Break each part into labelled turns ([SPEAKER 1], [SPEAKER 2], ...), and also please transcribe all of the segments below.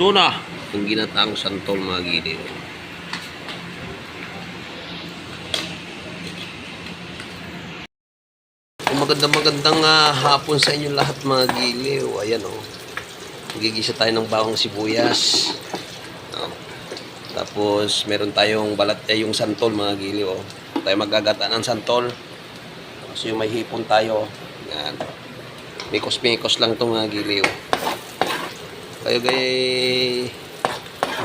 [SPEAKER 1] Ito na ang ginataang santol mga giliw. Magandang hapon sa inyo lahat mga giliw. Ayan o. Gigisa tayo ng bawang sibuyas. Tapos meron tayong balat yung santol mga giliw. Tayo magagata ng santol. Tapos yung may hipon tayo. Yan. Mikos-mikos lang ito mga giliw. Kayo gay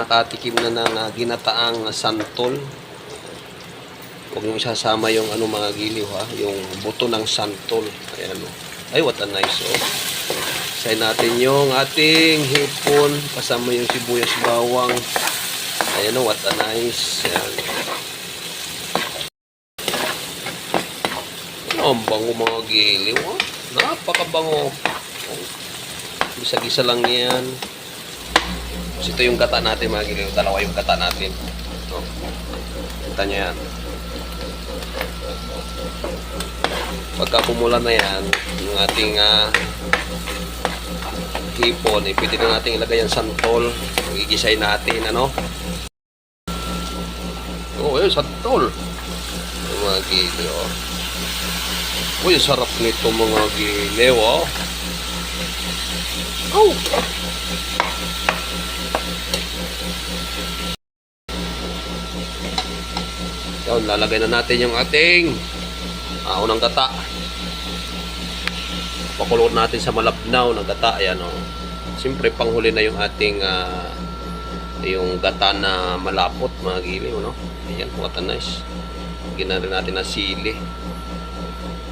[SPEAKER 1] nakatikim na ng ginataang santol. Huwag nyo isasama yung mga giliw ha, yung buto ng santol. Ayan o. Ay, what a nice o. Sayin natin yung ating hipon, kasama yung sibuyas bawang. Ayan o, what a nice. Ayan. Ang bango mga giliw ha. Napakabango. Gisa-gisa lang yan. Tapos ito yung gata natin mga giliw. Dalawa yung gata natin. Ito. Kita nyo yan. Pagka pumula na yan, yung ating hipon, pwede na natin ilagay yung santol. Igisay natin, ano? Oh, yun, santol. Yung mga giliw, oh. Uy, sarap nito mga giliw, oh. Oh! Yun, lalagay na natin yung ating unang gata. Pakulot natin sa malabnaw na gata. Ayan o. Siyempre, panghuli na yung ating yung gata na malapot, mga giliw, no? Ayan, what a nice. Lagyan na rin natin na sili.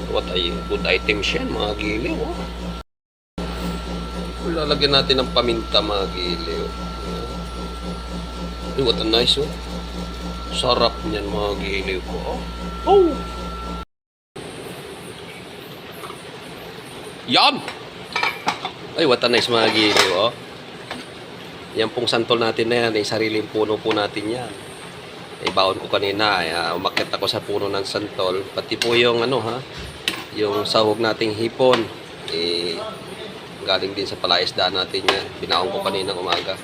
[SPEAKER 1] What a good item siya, mga giliw, oh. Lalagyan natin ng paminta, mga giliw. Ayan. What a nice, oh. Sarap niyan mga giliw ko. Oh! Yan! Ay, what a nice mga giliw, oh. Yan pong santol natin na yan. Sariling puno po natin yan. Baon ko kanina. Umakyat ako sa puno ng santol. Pati po yung yung sahog nating hipon. Galing din sa palaisdaan natin yan. Binaon ko kanina umaga.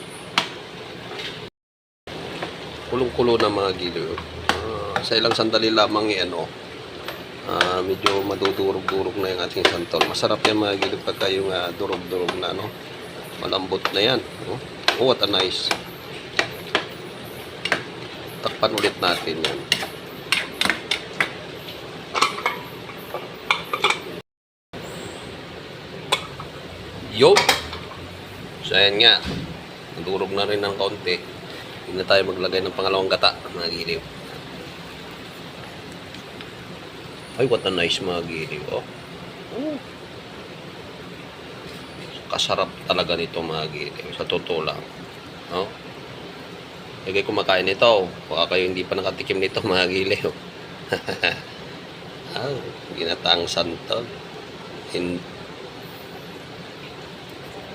[SPEAKER 1] Kulong-kulo na mga giliw. Sa ilang sandali lamang medyo madudurog-durog na yung ating santol. Masarap yan mga giliw pagka yung durog-durog na malambot na yan. Oh, what a nice. Takpan ulit natin yan. Yo! So ayan nga. Madurog na rin ng kaunti. Hindi na tayo maglagay ng pangalawang gata, mga giliw. Ay, what a nice mga giliw, oh. Oh. Kasarap talaga nito mga giliw. Sa totoo lang. Oh. Kaya kumakain nito. Baka kayo hindi pa nakatikim nito mga giliw. Ginataang santol.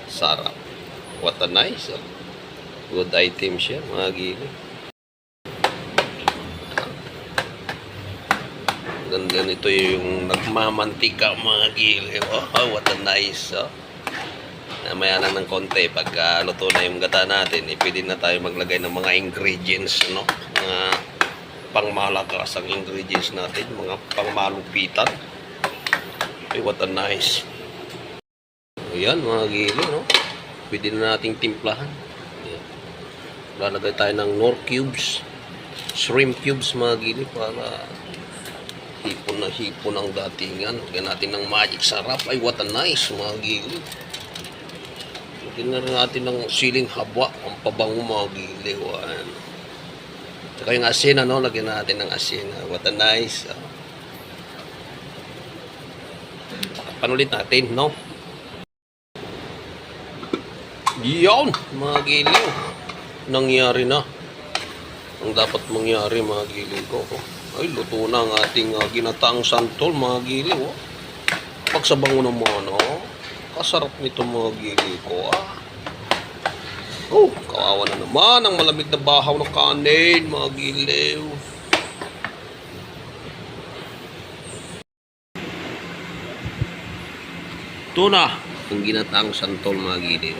[SPEAKER 1] Sarap. What a nice, oh. Good item siya, mga giliw. Ganda nito yung nagmamantika, mga giliw. Oh, what a nice, oh. Namaya lang ng konti. Pagka luto na yung gata natin, pwede na tayo maglagay ng mga ingredients, no? Mga pangmalakas ang ingredients natin. Mga pangmalupitan. Okay, what a nice. Ayan, mga giliw, no? Pwede na nating timplahan. Lalagay tayo ng nor cubes, shrimp cubes mga giliw para hipon na hipon ang datingan. Lagyan natin ng magic sarap. Ay, what a nice mga giliw. Lagyan na rin natin ng siling habwa. Ang pabango mga giliw. Tsaka yung asin, lagyan natin ng asin. What a nice. Panulit natin, no? Yan mga giliw. Nangyari na ang dapat mangyari mga giliw ko. Ay, luto na ang ating ginataang santol mga giliw. Pagsabango naman, kasarap nito mga giliw ko. Oh, kawawa na naman ang malamig na bahaw ng kanin mga giliw. Ito na ang ginataang santol mga giliw.